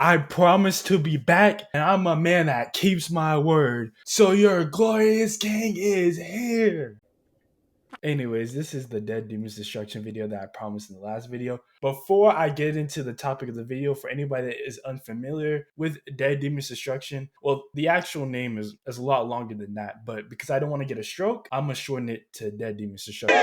I promise to be back, and I'm a man that keeps my word. So your glorious king is here. Anyways, this is the Dead Demon's Destruction video that I promised in the last video. Before I get into the topic of the video, for anybody that is unfamiliar with Dead Demon's Destruction, well, the actual name is a lot longer than that, but because I don't want to get a stroke, I'm going to shorten it to Dead Demon's Destruction.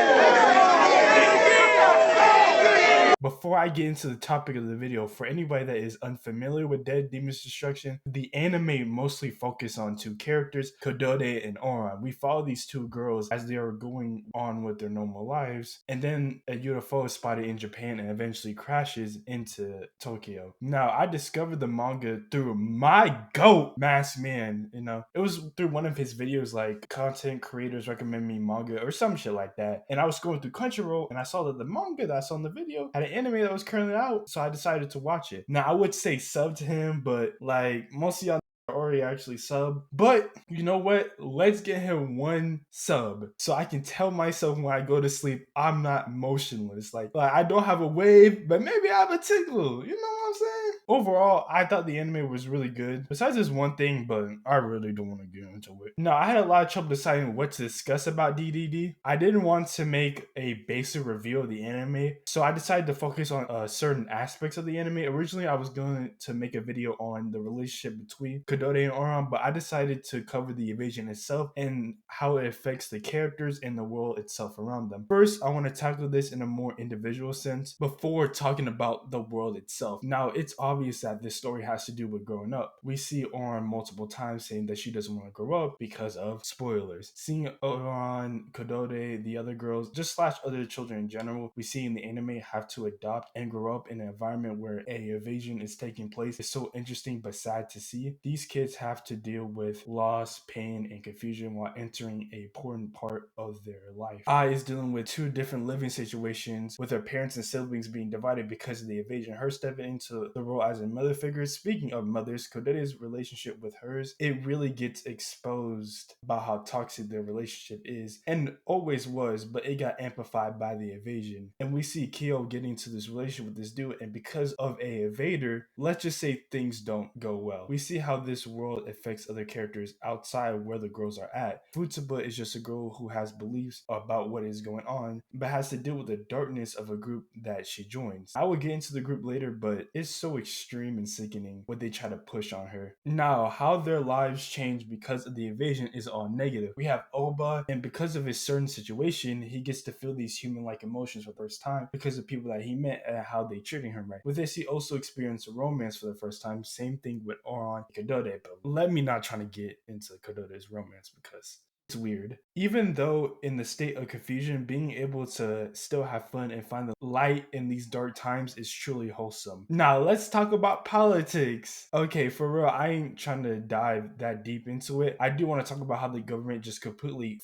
Before I get into the topic of the video, for anybody that is unfamiliar with Dead Demon's Destruction, the anime mostly focus on two characters, Kodode and Oran. We follow these two girls as they are going on with their normal lives, and then a UFO is spotted in Japan and eventually crashes into Tokyo. Now, I discovered the manga through my GOAT, Masked Man. It was through one of his videos, like content creators recommend me manga or some shit like that. And I was going through Crunchyroll and I saw that the manga that I saw in the video had an anime that was currently out, so I decided to watch it. Now, I would say sub to him, but like most of y'all already actually sub. But you know what? Let's get him one sub so I can tell myself when I go to sleep I'm not motionless. Like I don't have a wave, but maybe I have a tickle. You know what I'm saying? Overall, I thought the anime was really good. Besides this one thing, but I really don't want to get into it. Now, I had a lot of trouble deciding what to discuss about DDD. I didn't want to make a basic review of the anime, so I decided to focus on certain aspects of the anime. Originally, I was going to make a video on the relationship between Kodode and Oran, but I decided to cover the invasion itself and how it affects the characters and the world itself around them. First, I want to tackle this in a more individual sense before talking about the world itself. Now, it's obvious that this story has to do with growing up. We see Oran multiple times saying that she doesn't want to grow up because of spoilers. Seeing Oran, Kodode, the other girls, just slash other children in general, we see in the anime have to adopt and grow up in an environment where a invasion is taking place. It's so interesting but sad to see. These kids have to deal with loss, pain, and confusion while entering an important part of their life. Ai is dealing with two different living situations with her parents and siblings being divided because of the invasion. Her stepping into the role as a mother figure. Speaking of mothers, Kodode's relationship with hers, it really gets exposed about how toxic their relationship is and always was, but it got amplified by the invasion. And we see Kyo getting into this relationship with this dude, and because of a invader, let's just say things don't go well. We see how this world affects other characters outside where the girls are at. Futsuba is just a girl who has beliefs about what is going on, but has to deal with the darkness of a group that she joins. I will get into the group later, but it's so extreme and sickening what they try to push on her. Now, how their lives change because of the invasion is all negative. We have Oba, and because of his certain situation, he gets to feel these human-like emotions for the first time because of people that he met and how they treating him right. With this, he also experienced romance for the first time. Same thing with Oran and Kodode, but let me not try to get into Kodode's romance because it's weird. Even though in the state of confusion, being able to still have fun and find the light in these dark times is truly wholesome. Now, let's talk about politics. Okay, for real, I ain't trying to dive that deep into it. I do want to talk about how the government just completely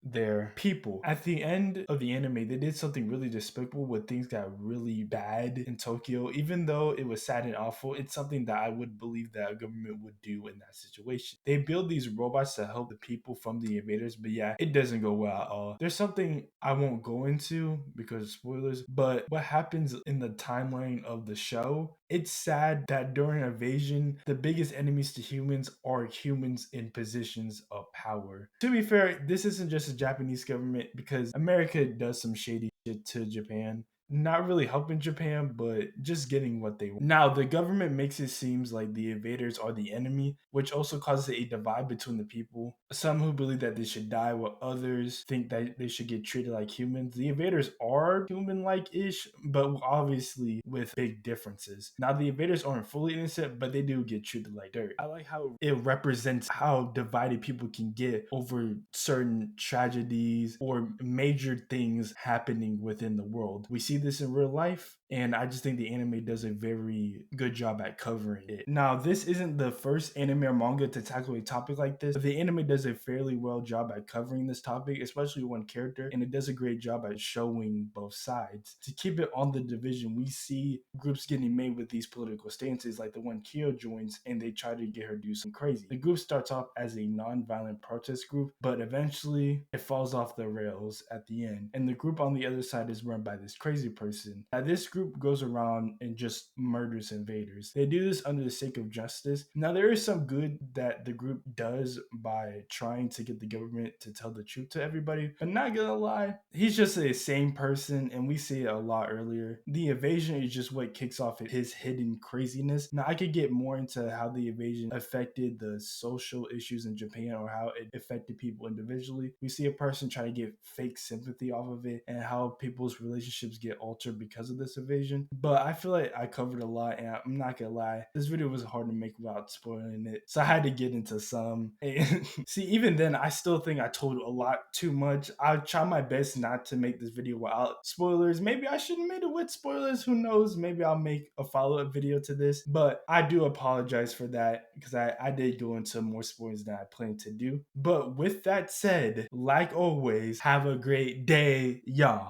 their people. At the end of the anime, they did something really despicable when things got really bad in Tokyo. Even though it was sad and awful, it's something that I would believe that a government would do in that situation. They build these robots to help the people from the invaders, but yeah, it doesn't go well at all. There's something I won't go into because spoilers, but what happens in the timeline of the show, it's sad that during invasion, the biggest enemies to humans are humans in positions of power. To be fair, this isn't just a Japanese government because America does some shady shit to Japan. Not really helping Japan, but just getting what they want. Now, the government makes it seem like the invaders are the enemy, which also causes a divide between the people. Some who believe that they should die, while others think that they should get treated like humans. The invaders are human-like-ish, but obviously with big differences. Now, the invaders aren't fully innocent, but they do get treated like dirt. I like how it represents how divided people can get over certain tragedies or major things happening within the world. We see this in real life, and I just think the anime does a very good job at covering it. Now, this isn't the first anime or manga to tackle a topic like this, but the anime does a fairly well job at covering this topic, especially one character, and it does a great job at showing both sides. To keep it on the division, we see groups getting made with these political stances, like the one Kyo joins, and they try to get her to do something crazy. The group starts off as a non-violent protest group, but eventually it falls off the rails at the end, and the group on the other side is run by this crazy crazy person. Now, this group goes around and just murders invaders. They do this under the sake of justice. Now, there is some good that the group does by trying to get the government to tell the truth to everybody, but not gonna lie, he's just a sane person, and we see it a lot earlier. The invasion is just what kicks off his hidden craziness. Now, I could get more into how the invasion affected the social issues in Japan or how it affected people individually. We see a person try to get fake sympathy off of it and how people's relationships get altered because of this invasion. But I feel like I covered a lot, and I'm not gonna lie, this video was hard to make without spoiling it, so I had to get into some. And see, even then, I still think I told a lot too much. I try my best not to make this video without spoilers. Maybe I should have made it with spoilers. Who knows? Maybe I'll make a follow-up video to this. But I do apologize for that because I did go into more spoilers than I planned to do. But with that said, like always, have a great day, y'all.